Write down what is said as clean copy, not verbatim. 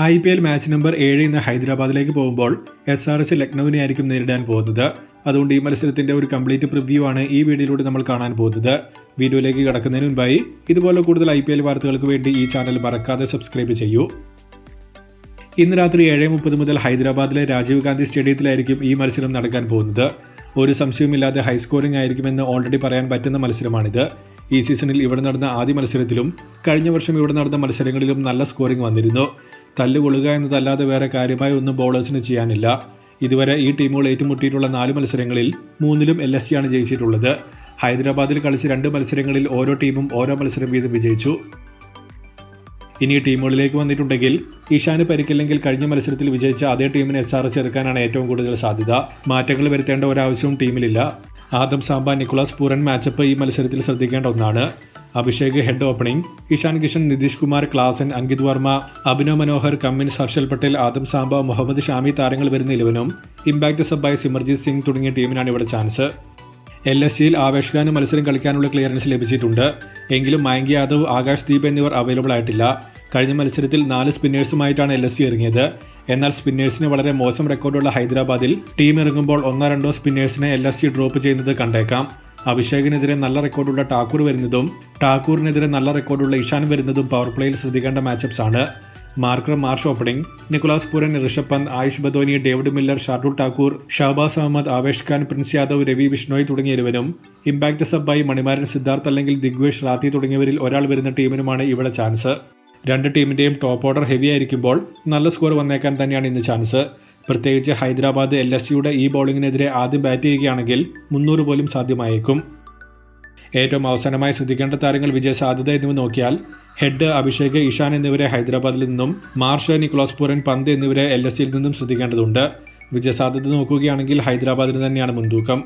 IPL match number 7 ഇന്ന് ഹൈദരാബാദിലേക്ക് പോകുമ്പോൾ SRH ലക്നൌവിനെ ആയിരിക്കും നേരിടാൻ പോകുന്നത്. അതുകൊണ്ട് ഈ മത്സരത്തിന്റെ ഒരു കംപ്ലീറ്റ് പ്രിവ്യൂ ആണ് ഈ വീഡിയോയിലൂടെ നമ്മൾ കാണാൻ പോകുന്നത്. വീഡിയോയിലേക്ക് കടക്കുന്നതിന് മുൻപായി ഇതുപോലെ കൂടുതൽ IPL വാർത്തകൾക്ക് വേണ്ടി ഈ ചാനൽ മറക്കാതെ സബ്സ്ക്രൈബ് ചെയ്യൂ. ഇന്ന് രാത്രി 7:30 മുതൽ ഹൈദരാബാദിലെ രാജീവ് ഗാന്ധി സ്റ്റേഡിയത്തിലായിരിക്കും ഈ മത്സരം നടക്കാൻ പോകുന്നത്. ഒരു സംശയവുമില്ലാതെ ഹൈ സ്കോറിംഗ് ആയിരിക്കുമെന്ന് ഓൾറെഡി പറയാൻ പറ്റുന്ന മത്സരമാണിത്. ഈ സീസണിൽ ഇവിടെ നടന്ന ആദ്യ മത്സരത്തിലും കഴിഞ്ഞ വർഷം ഇവിടെ നടന്ന മത്സരങ്ങളിലും നല്ല സ്കോറിംഗ് വന്നിരുന്നു. തല്ലുകൊള്ളുക എന്നതല്ലാതെ വേറെ കാര്യമായി ഒന്നും ബൗളേഴ്സിന് ചെയ്യാനില്ല. ഇതുവരെ ഈ ടീമുകൾ ഏറ്റുമുട്ടിയിട്ടുള്ള 4 മത്സരങ്ങളിൽ 3ലും LSG ആണ് ജയിച്ചിട്ടുള്ളത്. ഹൈദരാബാദിൽ കളിച്ച 2 മത്സരങ്ങളിൽ ഓരോ ടീമും ഓരോ മത്സരം വീതം വിജയിച്ചു. ഇനി ടീമുകളിലേക്ക് വന്നിട്ടുണ്ടെങ്കിൽ ഇഷാന് പരിക്കില്ലെങ്കിൽ കഴിഞ്ഞ മത്സരത്തിൽ വിജയിച്ച അതേ ടീമിന് SRH ഇറക്കാനാണ് ഏറ്റവും കൂടുതൽ സാധ്യത. മാറ്റങ്ങൾ വരുത്തേണ്ട ഒരാവശ്യവും ടീമിലില്ല. Adam Zampa Nicholas Pooran matchup ഈ മത്സരത്തിൽ ശ്രദ്ധിക്കേണ്ട ഒന്നാണ്. Abhishek Head opening, Ishan Kishan, Nitish Kumar, Klaasen, Ankit Verma, Abhinav Manohar, Cummins, Harshal Patel, Adam Zampa, Mohammed Shami താരങ്ങൾ വരുന്ന 11നും ഇമ്പാക്ട് സബായി, സിമർജിത് സിംഗ് തുടങ്ങിയ ടീമിനാണ് ഇവിടെ ചാൻസ്. LSGയിൽ ആവേശ് ഖാന് മത്സരം കളിക്കാനുള്ള ക്ലിയറൻസ് ലഭിച്ചിട്ടുണ്ട്. എങ്കിലും മയങ്ക് യാദവ്, ആകാശ് ദീപ് എന്നിവർ അവൈലബിൾ ആയിട്ടില്ല. കഴിഞ്ഞ മത്സരത്തിൽ 4 സ്പിന്നേഴ്സുമായിട്ടാണ് LSG ഇറങ്ങിയത്. എന്നാൽ സ്പിന്നേഴ്സിന് വളരെ മോശം റെക്കോർഡുള്ള ഹൈദരാബാദിൽ ടീം ഇറങ്ങുമ്പോൾ 1-2 സ്പിന്നേഴ്സിനെ LSG ഡ്രോപ്പ് ചെയ്യുന്നത് കണ്ടേക്കാം. അഭിഷേകിനെതിരെ നല്ല റെക്കോർഡുള്ള ടാക്കൂർ വരുന്നതും ടാക്കൂറിനെതിരെ നല്ല റെക്കോർഡുള്ള ഇഷാൻ വരുന്നതും പവർ പ്ലേയിൽ ശ്രദ്ധിക്കേണ്ട മാച്ചപ്സ് ആണ്. Markram Marsh opening, Nicholas Pooran, Rishabh Pant, Ayush Badoni, David Miller, Shardul Thakur, Shahbaz Ahmed, Avesh Khan, Prince Yadav, Ravi Bishnoi തുടങ്ങിയ 11നും ഇമ്പാക്ട് സബായി, മണിമാരൻ, സിദ്ധാർത്ഥ് അല്ലെങ്കിൽ ദിഗ്വേഷ് റാത്തി തുടങ്ങിയവരിൽ ഒരാൾ വരുന്ന ടീമിനുമാണ് ഇവിടെ ചാൻസ്. 2 ടീമിന്റെയും ടോപ്പ് ഓർഡർ ഹെവി ആയിരിക്കുമ്പോൾ നല്ല സ്കോർ വന്നേക്കാൻ തന്നെയാണ് ഇന്ന് ചാൻസ്. പ്രത്യേകിച്ച് ഹൈദരാബാദ് LSGയുടെ ഈ ബൗളിങ്ങിനെതിരെ ആദ്യം ബാറ്റ് ചെയ്യുകയാണെങ്കിൽ 300 പോലും സാധ്യമായേക്കും. ഏറ്റവും അവസാനമായി ശ്രദ്ധിക്കേണ്ട താരങ്ങൾ വിജയ സാധ്യത എന്നിവ നോക്കിയാൽ ഹെഡ്, അഭിഷേക്, ഇഷാൻ എന്നിവരെ ഹൈദരാബാദിൽ നിന്നും, മാർഷ്, നിക്കോളാസ് പൂരൻ, പന്ത് എന്നിവരെ LSGയിൽ നിന്നും ശ്രദ്ധിക്കേണ്ടതുണ്ട്. വിജയ സാധ്യത നോക്കുകയാണെങ്കിൽ ഹൈദരാബാദിന് തന്നെയാണ് മുൻതൂക്കം.